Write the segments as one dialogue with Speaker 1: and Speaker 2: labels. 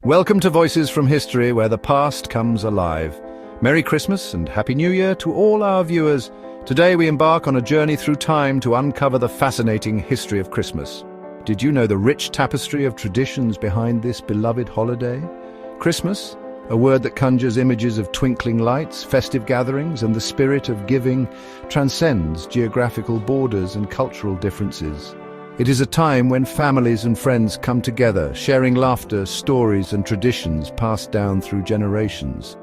Speaker 1: Welcome to Voices from History, where the past comes alive. Merry Christmas and Happy New Year to all our viewers. Today we embark on a journey through time to uncover the fascinating history of Christmas. Did you know the rich tapestry of traditions behind this beloved holiday? Christmas, a word that conjures images of twinkling lights, festive gatherings, and the spirit of giving, transcends geographical borders and cultural differences. It is a time when families and friends come together, sharing laughter, stories, and traditions passed down through generations.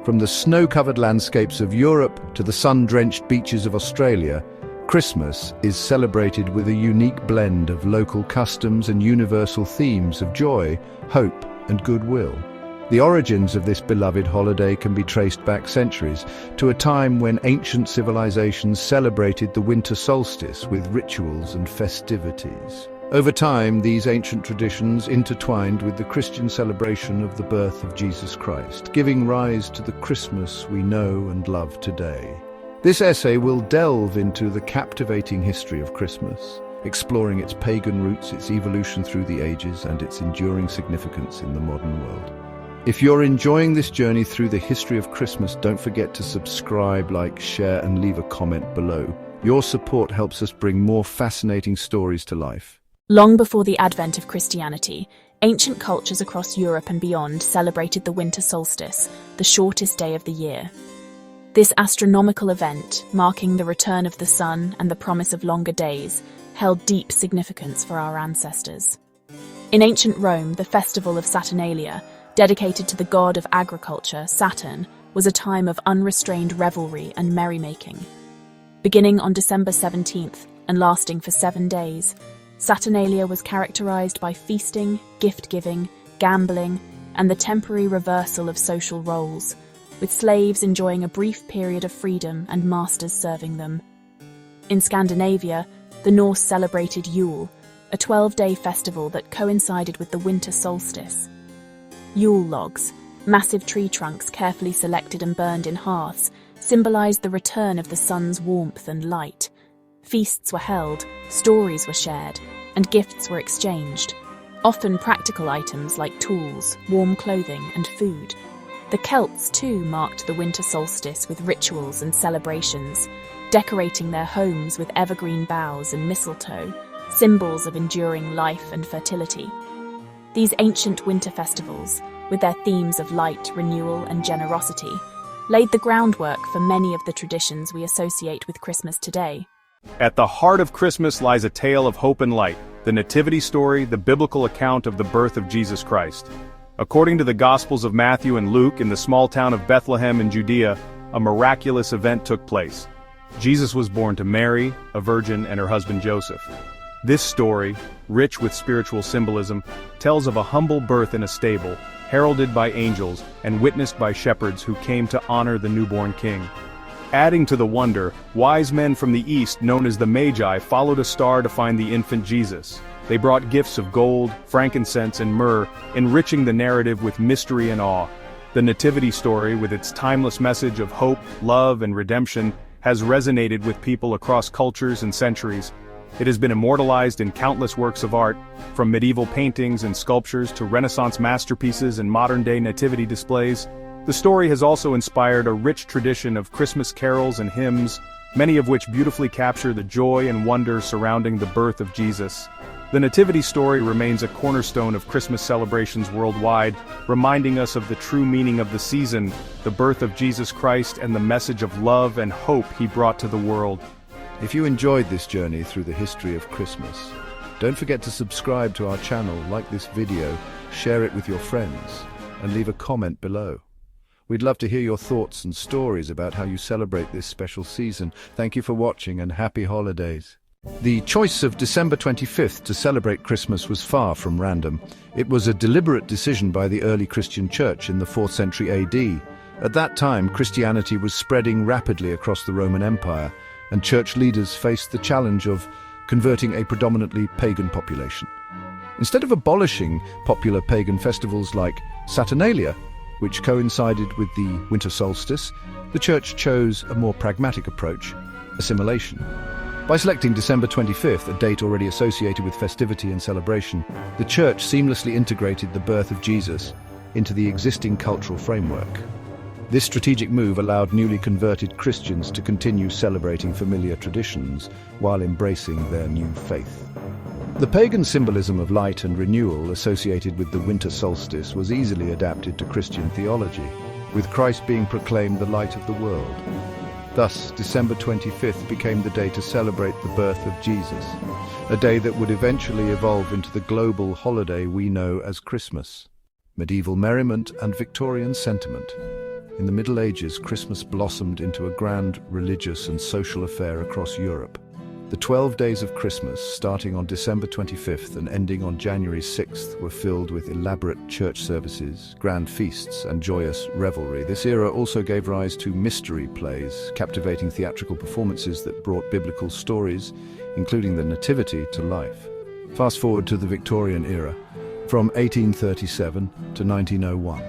Speaker 1: From the snow-covered landscapes of Europe to the sun-drenched beaches of Australia, Christmas is celebrated with a unique blend of local customs and universal themes of joy, hope, and goodwill. The origins of this beloved holiday can be traced back centuries to a time when ancient civilizations celebrated the winter solstice with rituals and festivities. Over time, these ancient traditions intertwined with the Christian celebration of the birth of Jesus Christ, giving rise to the Christmas we know and love today. This essay will delve into the captivating history of Christmas, exploring its pagan roots, its evolution through the ages, and its enduring significance in the modern world. If you're enjoying this journey through the history of Christmas, don't forget to subscribe, like, share, and leave a comment below. Your support helps us bring more fascinating stories to life.
Speaker 2: Long before the advent of Christianity, ancient cultures across Europe and beyond celebrated the winter solstice, the shortest day of the year. This astronomical event, marking the return of the sun and the promise of longer days, held deep significance for our ancestors. In ancient Rome, the festival of Saturnalia, dedicated to the god of agriculture, Saturn, was a time of unrestrained revelry and merrymaking. Beginning on December 17th and lasting for 7 days, Saturnalia was characterized by feasting, gift-giving, gambling, and the temporary reversal of social roles, with slaves enjoying a brief period of freedom and masters serving them. In Scandinavia, the Norse celebrated Yule, a 12-day festival that coincided with the winter solstice. Yule logs, massive tree trunks carefully selected and burned in hearths, symbolized the return of the sun's warmth and light. Feasts were held, stories were shared, and gifts were exchanged, often practical items like tools, warm clothing, and food. The Celts, too, marked the winter solstice with rituals and celebrations, decorating their homes with evergreen boughs and mistletoe, symbols of enduring life and fertility. These ancient winter festivals, with their themes of light, renewal, and generosity, laid the groundwork for many of the traditions we associate with Christmas today.
Speaker 3: At the heart of Christmas lies a tale of hope and light, the nativity story, the biblical account of the birth of Jesus Christ. According to the Gospels of Matthew and Luke, in the small town of Bethlehem in Judea, a miraculous event took place. Jesus was born to Mary, a virgin, and her husband Joseph. This story, rich with spiritual symbolism, tells of a humble birth in a stable, heralded by angels and witnessed by shepherds who came to honor the newborn king. Adding to the wonder, wise men from the east known as the Magi followed a star to find the infant Jesus. They brought gifts of gold, frankincense, and myrrh, enriching the narrative with mystery and awe. The nativity story, with its timeless message of hope, love, and redemption, has resonated with people across cultures and centuries. It has been immortalized in countless works of art, from medieval paintings and sculptures to Renaissance masterpieces and modern-day nativity displays. The story has also inspired a rich tradition of Christmas carols and hymns, many of which beautifully capture the joy and wonder surrounding the birth of Jesus. The nativity story remains a cornerstone of Christmas celebrations worldwide, reminding us of the true meaning of the season, the birth of Jesus Christ, and the message of love and hope he brought to the world.
Speaker 1: If you enjoyed this journey through the history of Christmas, don't forget to subscribe to our channel, like this video, share it with your friends, and leave a comment below. We'd love to hear your thoughts and stories about how you celebrate this special season. Thank you for watching, and happy holidays. The choice of December 25th to celebrate Christmas was far from random. It was a deliberate decision by the early Christian church in the 4th century AD. At that time, Christianity was spreading rapidly across the Roman Empire, and church leaders faced the challenge of converting a predominantly pagan population. Instead of abolishing popular pagan festivals like Saturnalia, which coincided with the winter solstice, the church chose a more pragmatic approach: assimilation. By selecting December 25th, a date already associated with festivity and celebration, the Church seamlessly integrated the birth of Jesus into the existing cultural framework. This strategic move allowed newly converted Christians to continue celebrating familiar traditions while embracing their new faith. The pagan symbolism of light and renewal associated with the winter solstice was easily adapted to Christian theology, with Christ being proclaimed the light of the world. Thus, December 25th became the day to celebrate the birth of Jesus, a day that would eventually evolve into the global holiday we know as Christmas. Medieval merriment and Victorian sentiment. In the Middle Ages, Christmas blossomed into a grand religious and social affair across Europe. The 12 days of Christmas, starting on December 25th and ending on January 6th, were filled with elaborate church services, grand feasts, and joyous revelry. This era also gave rise to mystery plays, captivating theatrical performances that brought biblical stories, including the Nativity, to life. Fast forward to the Victorian era, from 1837 to 1901,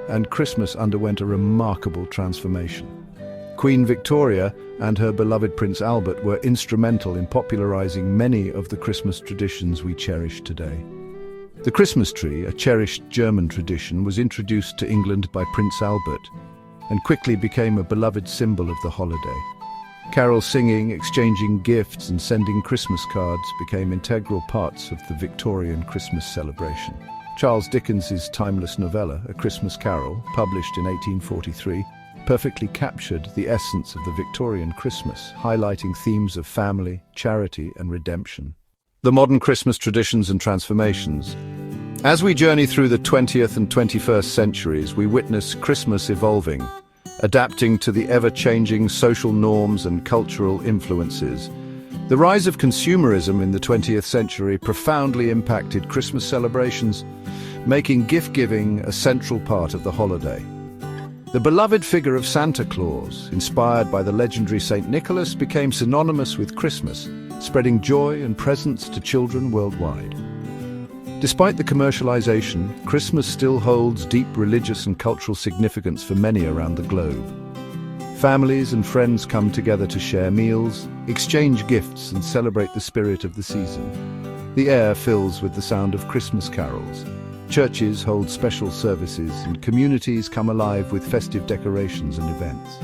Speaker 1: and Christmas underwent a remarkable transformation. Queen Victoria and her beloved Prince Albert were instrumental in popularizing many of the Christmas traditions we cherish today. The Christmas tree, a cherished German tradition, was introduced to England by Prince Albert and quickly became a beloved symbol of the holiday. Carol singing, exchanging gifts, and sending Christmas cards became integral parts of the Victorian Christmas celebration. Charles Dickens's timeless novella, A Christmas Carol, published in 1843, perfectly captured the essence of the Victorian Christmas, highlighting themes of family, charity, and redemption. The modern Christmas traditions and transformations. As we journey through the 20th and 21st centuries, we witness Christmas evolving, adapting to the ever-changing social norms and cultural influences. The rise of consumerism in the 20th century profoundly impacted Christmas celebrations, making gift-giving a central part of the holiday. The beloved figure of Santa Claus, inspired by the legendary Saint Nicholas, became synonymous with Christmas, spreading joy and presents to children worldwide. Despite the commercialization, Christmas still holds deep religious and cultural significance for many around the globe. Families and friends come together to share meals, exchange gifts, and celebrate the spirit of the season. The air fills with the sound of Christmas carols. Churches hold special services and communities come alive with festive decorations and events.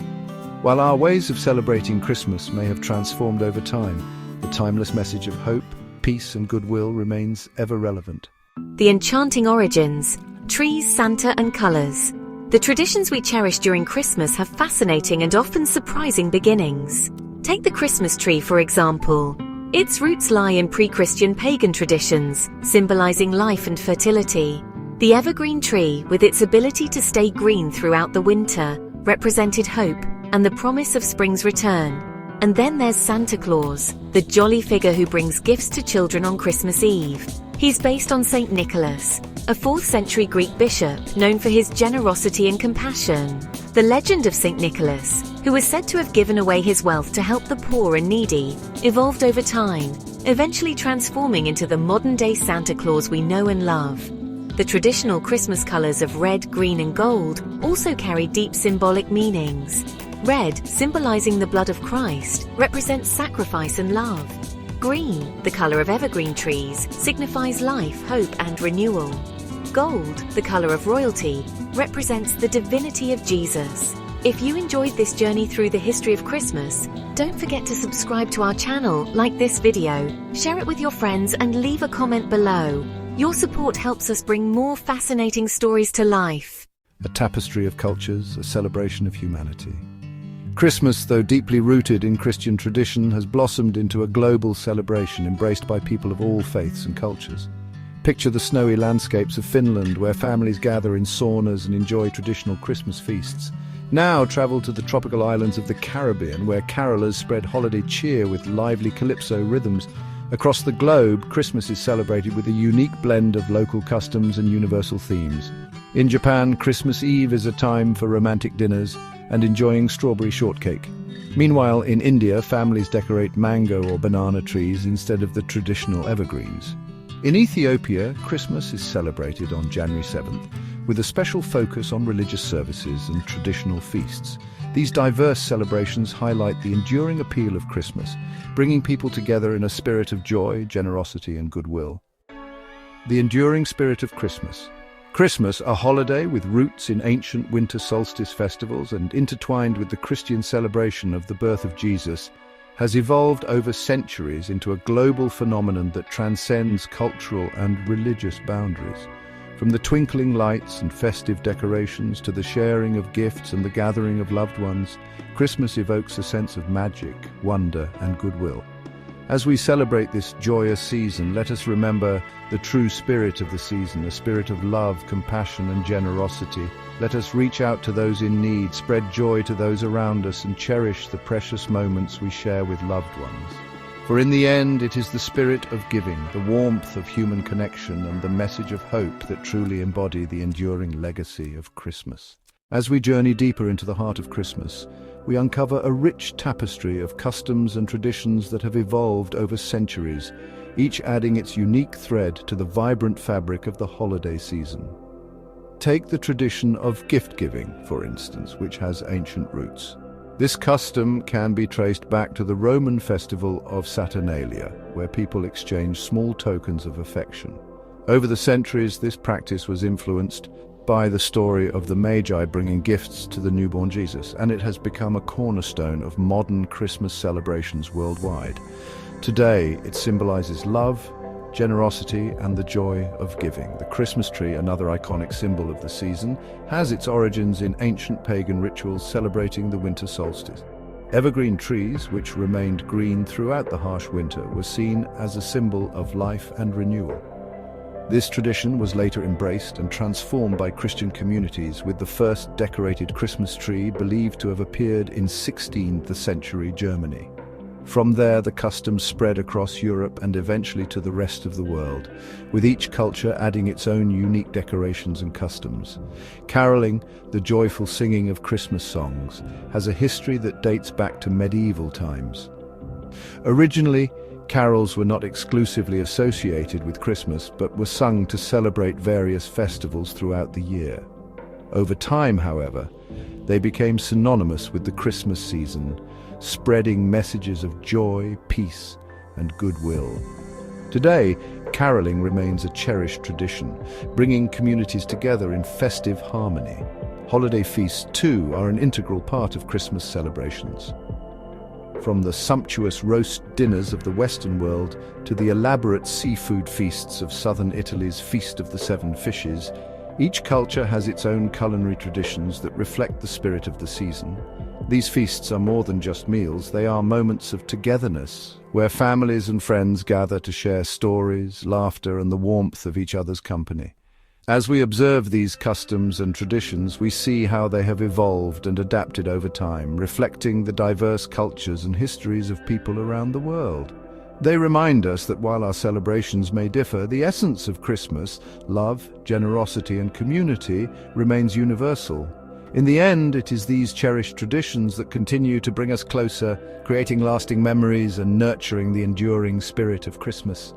Speaker 1: While our ways of celebrating Christmas may have transformed over time, the timeless message of hope, peace, and goodwill remains ever relevant.
Speaker 4: The enchanting origins, trees, Santa, and colors. The traditions we cherish during Christmas have fascinating and often surprising beginnings. Take the Christmas tree, for example. Its roots lie in pre-Christian pagan traditions, symbolizing life and fertility. The evergreen tree, with its ability to stay green throughout the winter, represented hope and the promise of spring's return. And then there's Santa Claus, the jolly figure who brings gifts to children on Christmas Eve. He's based on Saint Nicholas, a 4th century Greek bishop known for his generosity and compassion. The legend of Saint Nicholas, who is said to have given away his wealth to help the poor and needy, evolved over time, eventually transforming into the modern-day Santa Claus we know and love. The traditional Christmas colors of red, green, and gold also carry deep symbolic meanings. Red, symbolizing the blood of Christ, represents sacrifice and love. Green, the color of evergreen trees, signifies life, hope, and renewal. Gold, the color of royalty, represents the divinity of Jesus. If you enjoyed this journey through the history of Christmas, don't forget to subscribe to our channel, like this video, share it with your friends, and leave a comment below. Your support helps us bring more fascinating stories to life.
Speaker 1: A tapestry of cultures, a celebration of humanity. Christmas, though deeply rooted in Christian tradition, has blossomed into a global celebration embraced by people of all faiths and cultures. Picture the snowy landscapes of Finland, where families gather in saunas and enjoy traditional Christmas feasts. Now travel to the tropical islands of the Caribbean, where carolers spread holiday cheer with lively calypso rhythms. Across the globe, Christmas is celebrated with a unique blend of local customs and universal themes. In Japan, Christmas Eve is a time for romantic dinners and enjoying strawberry shortcake. Meanwhile, in India, families decorate mango or banana trees instead of the traditional evergreens. In Ethiopia, Christmas is celebrated on January 7th, with a special focus on religious services and traditional feasts. These diverse celebrations highlight the enduring appeal of Christmas, bringing people together in a spirit of joy, generosity, and goodwill. The enduring spirit of Christmas. Christmas, a holiday with roots in ancient winter solstice festivals and intertwined with the Christian celebration of the birth of Jesus, has evolved over centuries into a global phenomenon that transcends cultural and religious boundaries. From the twinkling lights and festive decorations to the sharing of gifts and the gathering of loved ones, Christmas evokes a sense of magic, wonder, and goodwill. As we celebrate this joyous season, let us remember the true spirit of the season, a spirit of love, compassion, and generosity. Let us reach out to those in need, spread joy to those around us, and cherish the precious moments we share with loved ones. For in the end, it is the spirit of giving, the warmth of human connection, and the message of hope that truly embody the enduring legacy of Christmas. As we journey deeper into the heart of Christmas, we uncover a rich tapestry of customs and traditions that have evolved over centuries, each adding its unique thread to the vibrant fabric of the holiday season. Take the tradition of gift-giving, for instance, which has ancient roots. This custom can be traced back to the Roman festival of Saturnalia, where people exchanged small tokens of affection. Over the centuries, this practice was influenced by the story of the Magi bringing gifts to the newborn Jesus, and it has become a cornerstone of modern Christmas celebrations worldwide. Today, it symbolizes love, generosity, and the joy of giving. The Christmas tree, another iconic symbol of the season, has its origins in ancient pagan rituals celebrating the winter solstice. Evergreen trees, which remained green throughout the harsh winter, were seen as a symbol of life and renewal. This tradition was later embraced and transformed by Christian communities, with the first decorated Christmas tree believed to have appeared in 16th century Germany. From there, the custom spread across Europe and eventually to the rest of the world, with each culture adding its own unique decorations and customs. Caroling, the joyful singing of Christmas songs, has a history that dates back to medieval times. Originally, carols were not exclusively associated with Christmas, but were sung to celebrate various festivals throughout the year. Over time, however, they became synonymous with the Christmas season, spreading messages of joy, peace, and goodwill. Today, caroling remains a cherished tradition, bringing communities together in festive harmony. Holiday feasts, too, are an integral part of Christmas celebrations. From the sumptuous roast dinners of the Western world to the elaborate seafood feasts of southern Italy's Feast of the Seven Fishes, each culture has its own culinary traditions that reflect the spirit of the season. These feasts are more than just meals, they are moments of togetherness, where families and friends gather to share stories, laughter, and the warmth of each other's company. As we observe these customs and traditions, we see how they have evolved and adapted over time, reflecting the diverse cultures and histories of people around the world. They remind us that while our celebrations may differ, the essence of Christmas, love, generosity, and community, remains universal. In the end, it is these cherished traditions that continue to bring us closer, creating lasting memories and nurturing the enduring spirit of Christmas.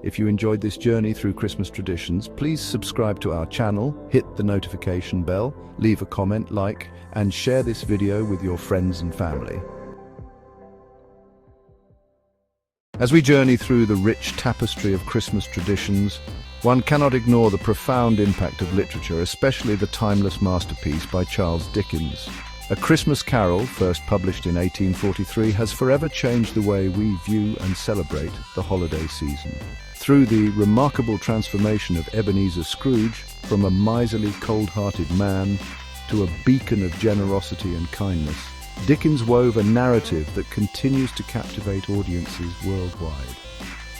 Speaker 1: If you enjoyed this journey through Christmas traditions, please subscribe to our channel, hit the notification bell, leave a comment, like, and share this video with your friends and family. As we journey through the rich tapestry of Christmas traditions, one cannot ignore the profound impact of literature, especially the timeless masterpiece by Charles Dickens. A Christmas Carol, first published in 1843, has forever changed the way we view and celebrate the holiday season. Through the remarkable transformation of Ebenezer Scrooge from a miserly, cold-hearted man to a beacon of generosity and kindness, Dickens wove a narrative that continues to captivate audiences worldwide.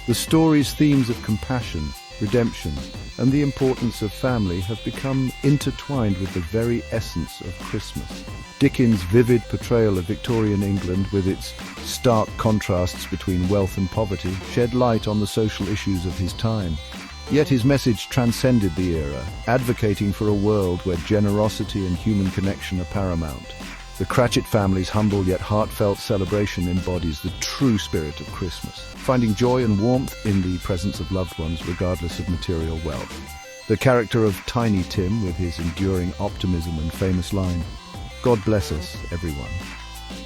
Speaker 1: The story's themes of compassion, redemption, and the importance of family have become intertwined with the very essence of Christmas. Dickens' vivid portrayal of Victorian England, with its stark contrasts between wealth and poverty, shed light on the social issues of his time. Yet his message transcended the era, advocating for a world where generosity and human connection are paramount. The Cratchit family's humble yet heartfelt celebration embodies the true spirit of Christmas, finding joy and warmth in the presence of loved ones regardless of material wealth. The character of Tiny Tim, with his enduring optimism and famous line, "God bless us, everyone,"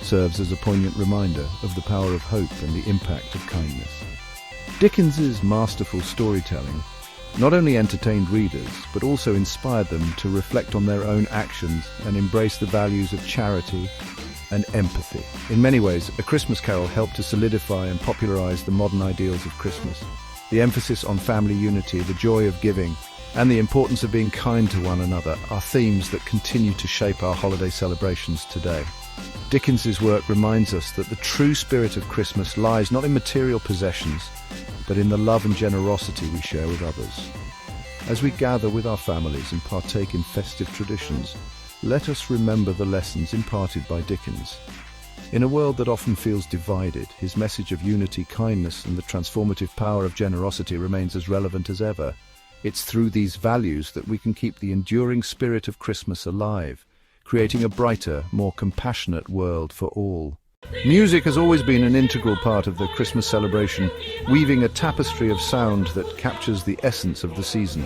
Speaker 1: serves as a poignant reminder of the power of hope and the impact of kindness. Dickens's masterful storytelling not only entertained readers, but also inspired them to reflect on their own actions and embrace the values of charity and empathy. In many ways, A Christmas Carol helped to solidify and popularize the modern ideals of Christmas. The emphasis on family unity, the joy of giving, and the importance of being kind to one another are themes that continue to shape our holiday celebrations today. Dickens's work reminds us that the true spirit of Christmas lies not in material possessions, but in the love and generosity we share with others. As we gather with our families and partake in festive traditions, let us remember the lessons imparted by Dickens. In a world that often feels divided, his message of unity, kindness, and the transformative power of generosity remains as relevant as ever. It's through these values that we can keep the enduring spirit of Christmas alive, creating a brighter, more compassionate world for all. Music has always been an integral part of the Christmas celebration, weaving a tapestry of sound that captures the essence of the season.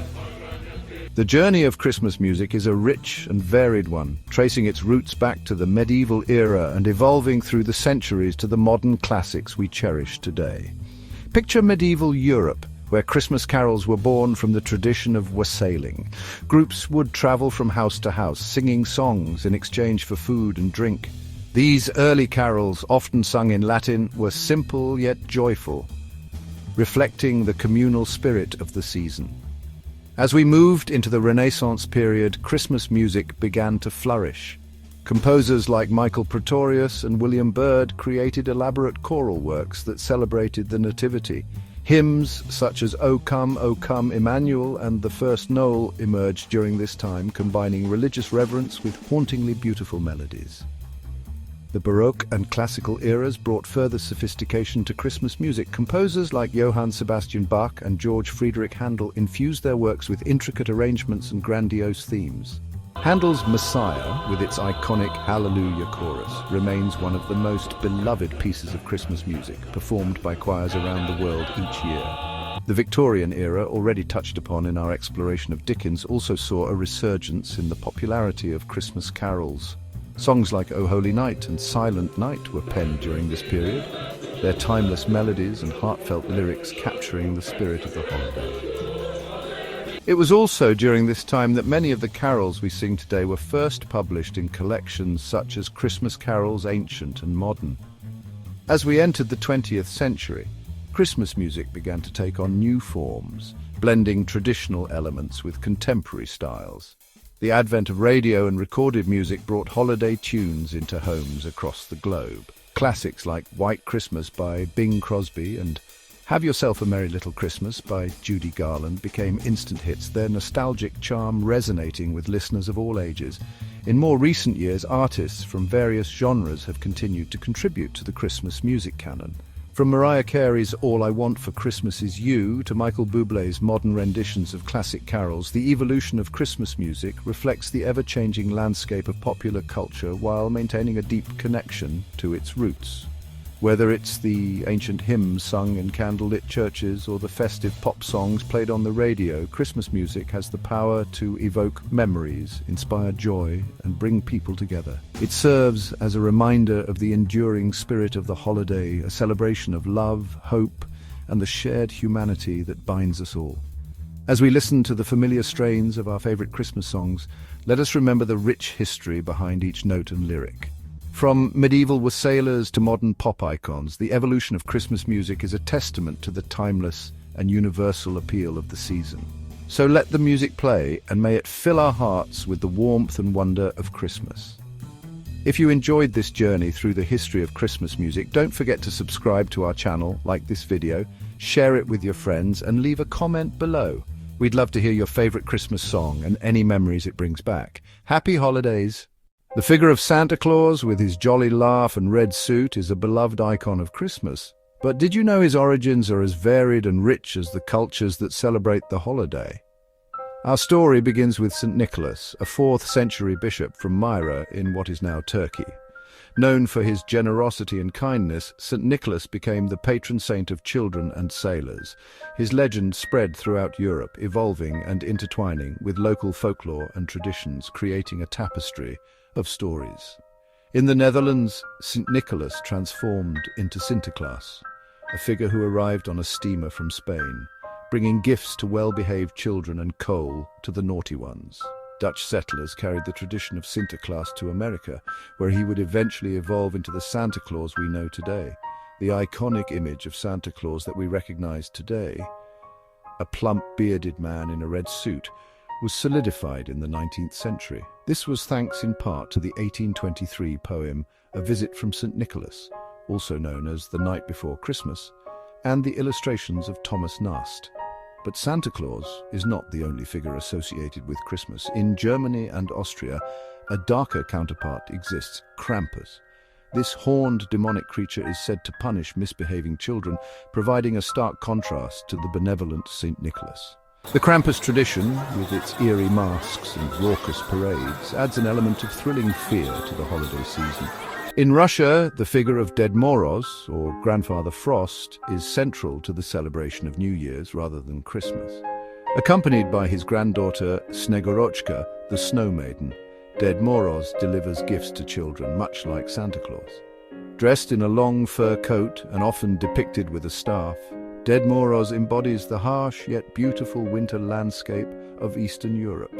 Speaker 1: The journey of Christmas music is a rich and varied one, tracing its roots back to the medieval era and evolving through the centuries to the modern classics we cherish today. Picture medieval Europe, where Christmas carols were born from the tradition of wassailing. Groups would travel from house to house, singing songs in exchange for food and drink. These early carols, often sung in Latin, were simple yet joyful, reflecting the communal spirit of the season. As we moved into the Renaissance period, Christmas music began to flourish. Composers like Michael Praetorius and William Byrd created elaborate choral works that celebrated the Nativity. Hymns such as O Come, Emmanuel, and The First Noel emerged during this time, combining religious reverence with hauntingly beautiful melodies. The Baroque and classical eras brought further sophistication to Christmas music. Composers like Johann Sebastian Bach and George Friedrich Handel infused their works with intricate arrangements and grandiose themes. Handel's Messiah, with its iconic Hallelujah chorus, remains one of the most beloved pieces of Christmas music, performed by choirs around the world each year. The Victorian era, already touched upon in our exploration of Dickens, also saw a resurgence in the popularity of Christmas carols. Songs like O Holy Night and Silent Night were penned during this period, their timeless melodies and heartfelt lyrics capturing the spirit of the holiday. It was also during this time that many of the carols we sing today were first published in collections such as Christmas Carols Ancient and Modern. As we entered the 20th century, Christmas music began to take on new forms, blending traditional elements with contemporary styles. The advent of radio and recorded music brought holiday tunes into homes across the globe. Classics like White Christmas by Bing Crosby and Have Yourself a Merry Little Christmas by Judy Garland became instant hits, their nostalgic charm resonating with listeners of all ages. In more recent years, artists from various genres have continued to contribute to the Christmas music canon. From Mariah Carey's All I Want for Christmas Is You to Michael Bublé's modern renditions of classic carols, the evolution of Christmas music reflects the ever-changing landscape of popular culture while maintaining a deep connection to its roots. Whether it's the ancient hymns sung in candlelit churches or the festive pop songs played on the radio, Christmas music has the power to evoke memories, inspire joy, and bring people together. It serves as a reminder of the enduring spirit of the holiday, a celebration of love, hope, and the shared humanity that binds us all. As we listen to the familiar strains of our favorite Christmas songs, let us remember the rich history behind each note and lyric. From medieval wassailers to modern pop icons, the evolution of Christmas music is a testament to the timeless and universal appeal of the season. So let the music play, and may it fill our hearts with the warmth and wonder of Christmas. If you enjoyed this journey through the history of Christmas music, don't forget to subscribe to our channel, like this video, share it with your friends, and leave a comment below. We'd love to hear your favorite Christmas song and any memories it brings back. Happy holidays! The figure of Santa Claus, with his jolly laugh and red suit, is a beloved icon of Christmas. But did you know his origins are as varied and rich as the cultures that celebrate the holiday? Our story begins with St. Nicholas, a 4th century bishop from Myra in what is now Turkey. Known for his generosity and kindness, St. Nicholas became the patron saint of children and sailors. His legend spread throughout Europe, evolving and intertwining with local folklore and traditions, creating a tapestry of stories. In the Netherlands, St. Nicholas transformed into Sinterklaas, a figure who arrived on a steamer from Spain, bringing gifts to well-behaved children and coal to the naughty ones. Dutch settlers carried the tradition of Sinterklaas to America, where he would eventually evolve into the Santa Claus we know today. The iconic image of Santa Claus that we recognize today, a plump, bearded man in a red suit, was solidified in the 19th century. This was thanks in part to the 1823 poem A Visit from St. Nicholas, also known as The Night Before Christmas, and the illustrations of Thomas Nast. But Santa Claus is not the only figure associated with Christmas. In Germany and Austria, a darker counterpart exists, Krampus. This horned demonic creature is said to punish misbehaving children, providing a stark contrast to the benevolent St. Nicholas. The Krampus tradition, with its eerie masks and raucous parades, adds an element of thrilling fear to the holiday season. In Russia, the figure of Ded Moroz, or Grandfather Frost, is central to the celebration of New Year's rather than Christmas. Accompanied by his granddaughter Snegorochka, the Snow Maiden, Ded Moroz delivers gifts to children, much like Santa Claus. Dressed in a long fur coat and often depicted with a staff, Ded Moroz embodies the harsh yet beautiful winter landscape of Eastern Europe.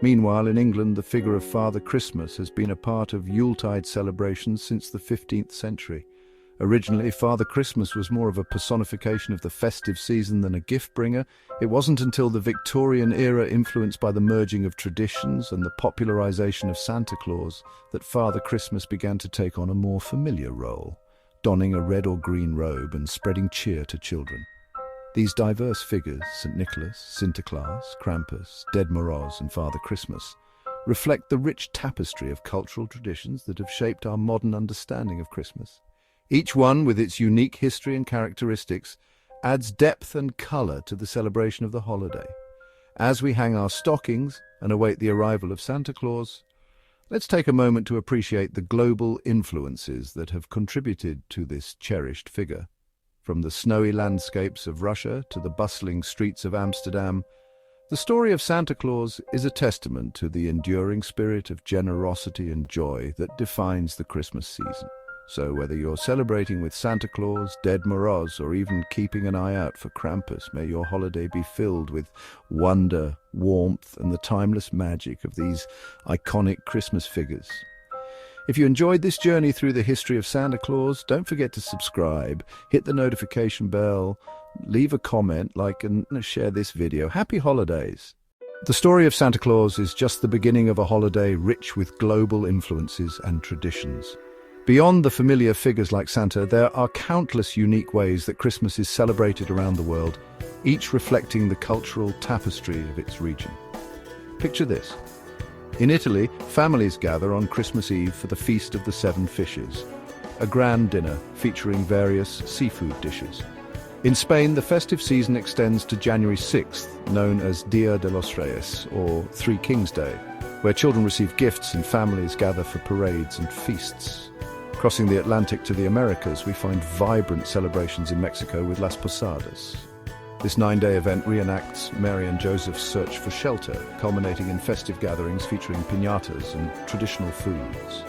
Speaker 1: Meanwhile, in England, the figure of Father Christmas has been a part of Yuletide celebrations since the 15th century. Originally, Father Christmas was more of a personification of the festive season than a gift-bringer. It wasn't until the Victorian era, influenced by the merging of traditions and the popularization of Santa Claus, that Father Christmas began to take on a more familiar role, donning a red or green robe and spreading cheer to children. These diverse figures, St. Nicholas, Sinterklaas, Krampus, Ded Moroz, and Father Christmas, reflect the rich tapestry of cultural traditions that have shaped our modern understanding of Christmas. Each one, with its unique history and characteristics, adds depth and color to the celebration of the holiday. As we hang our stockings and await the arrival of Santa Claus, let's take a moment to appreciate the global influences that have contributed to this cherished figure. From the snowy landscapes of Russia to the bustling streets of Amsterdam, the story of Santa Claus is a testament to the enduring spirit of generosity and joy that defines the Christmas season. So whether you're celebrating with Santa Claus, Ded Moroz, or even keeping an eye out for Krampus, may your holiday be filled with wonder, warmth, and the timeless magic of these iconic Christmas figures. If you enjoyed this journey through the history of Santa Claus, don't forget to subscribe, hit the notification bell, leave a comment, like and share this video. Happy holidays! The story of Santa Claus is just the beginning of a holiday rich with global influences and traditions. Beyond the familiar figures like Santa, there are countless unique ways that Christmas is celebrated around the world, each reflecting the cultural tapestry of its region. Picture this. In Italy, families gather on Christmas Eve for the Feast of the Seven Fishes, a grand dinner featuring various seafood dishes. In Spain, the festive season extends to January 6th, known as Dia de los Reyes, or Three Kings Day, where children receive gifts and families gather for parades and feasts. Crossing the Atlantic to the Americas, we find vibrant celebrations in Mexico with Las Posadas. This 9-day event reenacts Mary and Joseph's search for shelter, culminating in festive gatherings featuring piñatas and traditional foods.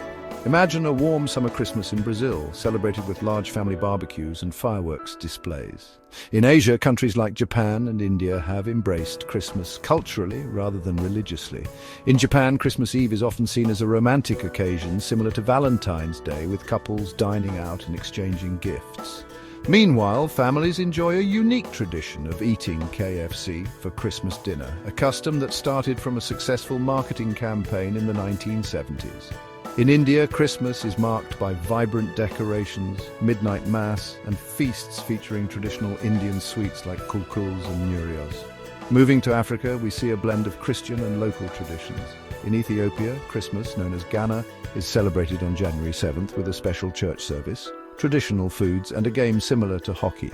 Speaker 1: Imagine a warm summer Christmas in Brazil, celebrated with large family barbecues and fireworks displays. In Asia, countries like Japan and India have embraced Christmas culturally rather than religiously. In Japan, Christmas Eve is often seen as a romantic occasion similar to Valentine's Day, with couples dining out and exchanging gifts. Meanwhile, families enjoy a unique tradition of eating KFC for Christmas dinner, a custom that started from a successful marketing campaign in the 1970s. In India, Christmas is marked by vibrant decorations, midnight mass, and feasts featuring traditional Indian sweets like kulkuls and nyurios. Moving to Africa, we see a blend of Christian and local traditions. In Ethiopia, Christmas, known as Ghana, is celebrated on January 7th with a special church service, traditional foods, and a game similar to hockey.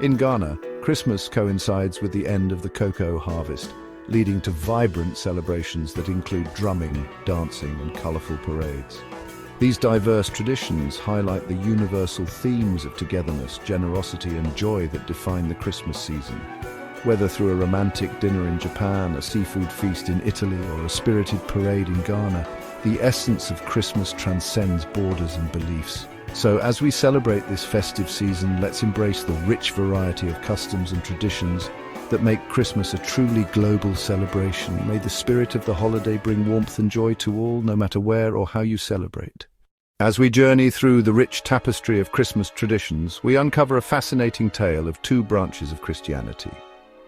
Speaker 1: In Ghana, Christmas coincides with the end of the cocoa harvest, leading to vibrant celebrations that include drumming, dancing, and colorful parades. These diverse traditions highlight the universal themes of togetherness, generosity, and joy that define the Christmas season. Whether through a romantic dinner in Japan, a seafood feast in Italy, or a spirited parade in Ghana, the essence of Christmas transcends borders and beliefs. So as we celebrate this festive season, let's embrace the rich variety of customs and traditions that make Christmas a truly global celebration. May the spirit of the holiday bring warmth and joy to all, no matter where or how you celebrate. As we journey through the rich tapestry of Christmas traditions, we uncover a fascinating tale of two branches of Christianity: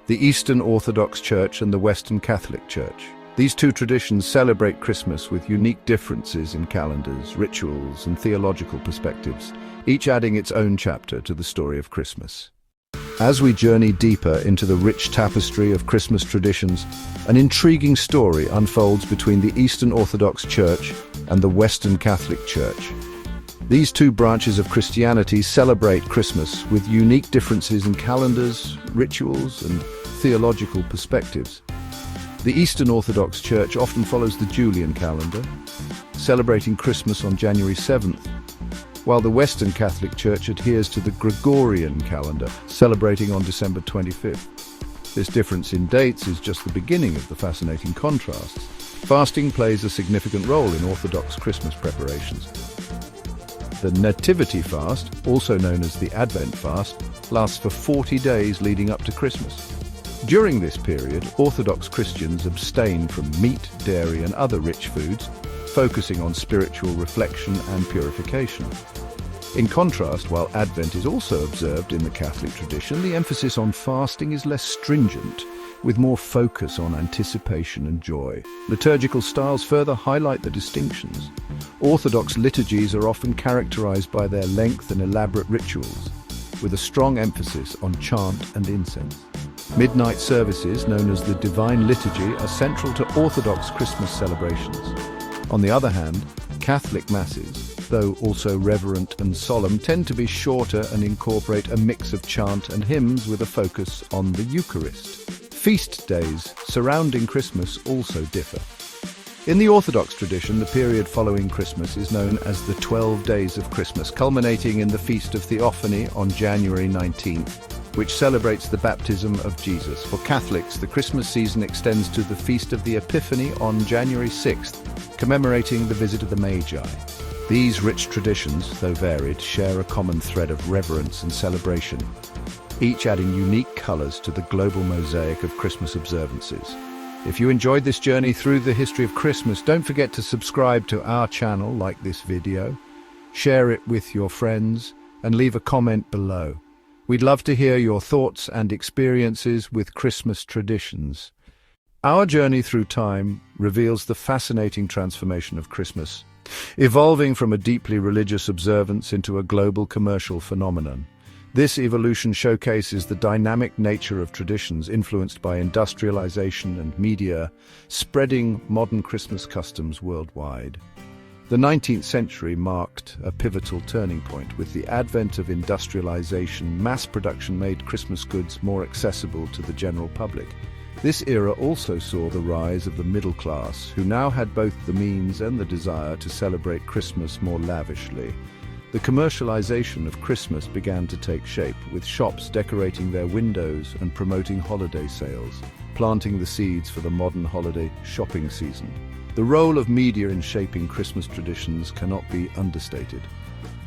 Speaker 1: the Eastern Orthodox Church and the Western Catholic Church. These two traditions celebrate Christmas with unique differences in calendars, rituals, and theological perspectives, each adding its own chapter to the story of Christmas. As we journey deeper into the rich tapestry of Christmas traditions, an intriguing story unfolds between the Eastern Orthodox Church and the Western Catholic Church. These two branches of Christianity celebrate Christmas with unique differences in calendars, rituals, and theological perspectives. The Eastern Orthodox Church often follows the Julian calendar, celebrating Christmas on January 7th, while the Western Catholic Church adheres to the Gregorian calendar, celebrating on December 25th. This difference in dates is just the beginning of the fascinating contrasts. Fasting plays a significant role in Orthodox Christmas preparations. The Nativity fast, also known as the Advent fast, lasts for 40 days leading up to Christmas. During this period, Orthodox Christians abstain from meat, dairy, and other rich foods, focusing on spiritual reflection and purification. In contrast, while Advent is also observed in the Catholic tradition, the emphasis on fasting is less stringent, with more focus on anticipation and joy. Liturgical styles further highlight the distinctions. Orthodox liturgies are often characterized by their length and elaborate rituals, with a strong emphasis on chant and incense. Midnight services, known as the Divine Liturgy, are central to Orthodox Christmas celebrations. On the other hand, Catholic masses, though also reverent and solemn, tend to be shorter and incorporate a mix of chant and hymns with a focus on the Eucharist. Feast days surrounding Christmas also differ. In the Orthodox tradition, the period following Christmas is known as the 12 Days of Christmas, culminating in the Feast of Theophany on January 19th, which celebrates the baptism of Jesus. For Catholics, the Christmas season extends to the Feast of the Epiphany on January 6th, commemorating the visit of the Magi. These rich traditions, though varied, share a common thread of reverence and celebration, each adding unique colors to the global mosaic of Christmas observances. If you enjoyed this journey through the history of Christmas, don't forget to subscribe to our channel, like this video, share it with your friends, and leave a comment below. We'd love to hear your thoughts and experiences with Christmas traditions. Our journey through time reveals the fascinating transformation of Christmas, evolving from a deeply religious observance into a global commercial phenomenon. This evolution showcases the dynamic nature of traditions influenced by industrialization and media, spreading modern Christmas customs worldwide. The 19th century marked a pivotal turning point. With the advent of industrialization, mass production made Christmas goods more accessible to the general public. This era also saw the rise of the middle class, who now had both the means and the desire to celebrate Christmas more lavishly. The commercialization of Christmas began to take shape, with shops decorating their windows and promoting holiday sales, planting the seeds for the modern holiday shopping season. The role of media in shaping Christmas traditions cannot be understated.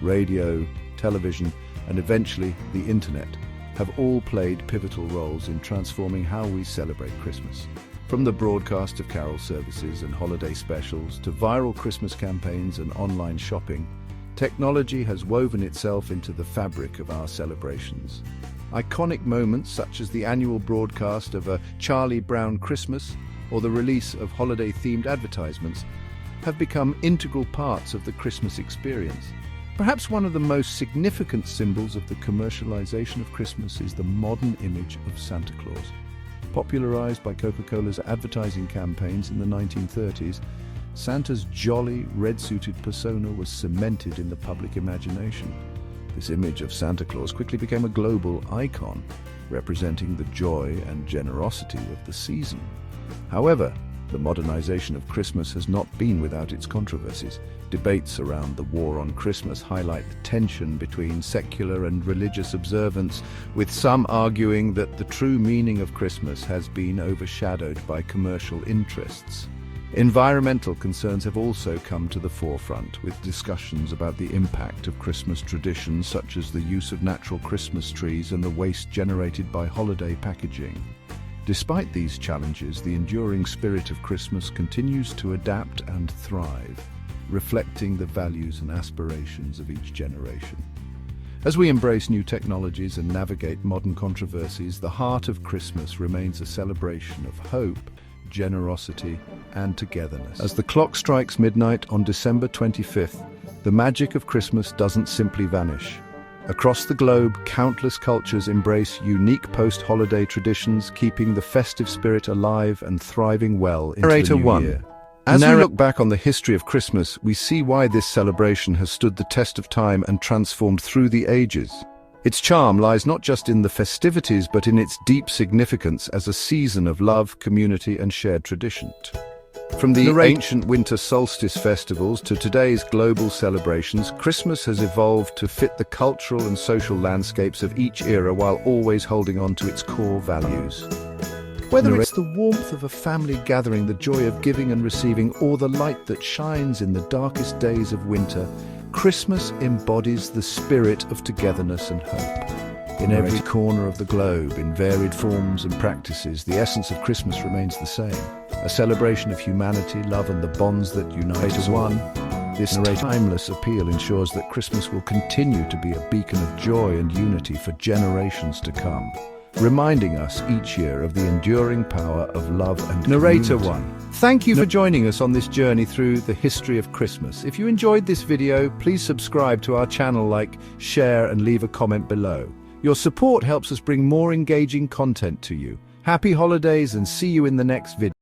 Speaker 1: Radio, television, and eventually the internet have all played pivotal roles in transforming how we celebrate Christmas. From the broadcast of carol services and holiday specials to viral Christmas campaigns and online shopping, technology has woven itself into the fabric of our celebrations. Iconic moments such as the annual broadcast of A Charlie Brown Christmas or the release of holiday-themed advertisements have become integral parts of the Christmas experience. Perhaps one of the most significant symbols of the commercialization of Christmas is the modern image of Santa Claus. Popularized by Coca-Cola's advertising campaigns in the 1930s, Santa's jolly, red-suited persona was cemented in the public imagination. This image of Santa Claus quickly became a global icon, representing the joy and generosity of the season. However, the modernization of Christmas has not been without its controversies. Debates around the war on Christmas highlight the tension between secular and religious observance, with some arguing that the true meaning of Christmas has been overshadowed by commercial interests. Environmental concerns have also come to the forefront, with discussions about the impact of Christmas traditions such as the use of natural Christmas trees and the waste generated by holiday packaging. Despite these challenges, the enduring spirit of Christmas continues to adapt and thrive, reflecting the values and aspirations of each generation. As we embrace new technologies and navigate modern controversies, the heart of Christmas remains a celebration of hope, generosity, and togetherness. As the clock strikes midnight on December 25th, the magic of Christmas doesn't simply vanish. Across the globe, countless cultures embrace unique post-holiday traditions, keeping the festive spirit alive and thriving well into the new year. As we look back on the history of Christmas, we see why this celebration has stood the test of time and transformed through the ages. Its charm lies not just in the festivities, but in its deep significance as a season of love, community, and shared tradition. From the ancient winter solstice festivals to today's global celebrations, Christmas has evolved to fit the cultural and social landscapes of each era while always holding on to its core values. Whether it's the warmth of a family gathering, the joy of giving and receiving, or the light that shines in the darkest days of winter, Christmas embodies the spirit of togetherness and hope. In every corner of the globe, in varied forms and practices, the essence of Christmas remains the same. A celebration of humanity, love, and the bonds that unite as one. This timeless appeal ensures that Christmas will continue to be a beacon of joy and unity for generations to come, reminding us each year of the enduring power of love and community. Narrator 1. Thank you for joining us on this journey through the history of Christmas. If you enjoyed this video, please subscribe to our channel, like, share, and leave a comment below. Your support helps us bring more engaging content to you. Happy holidays and see you in the next video.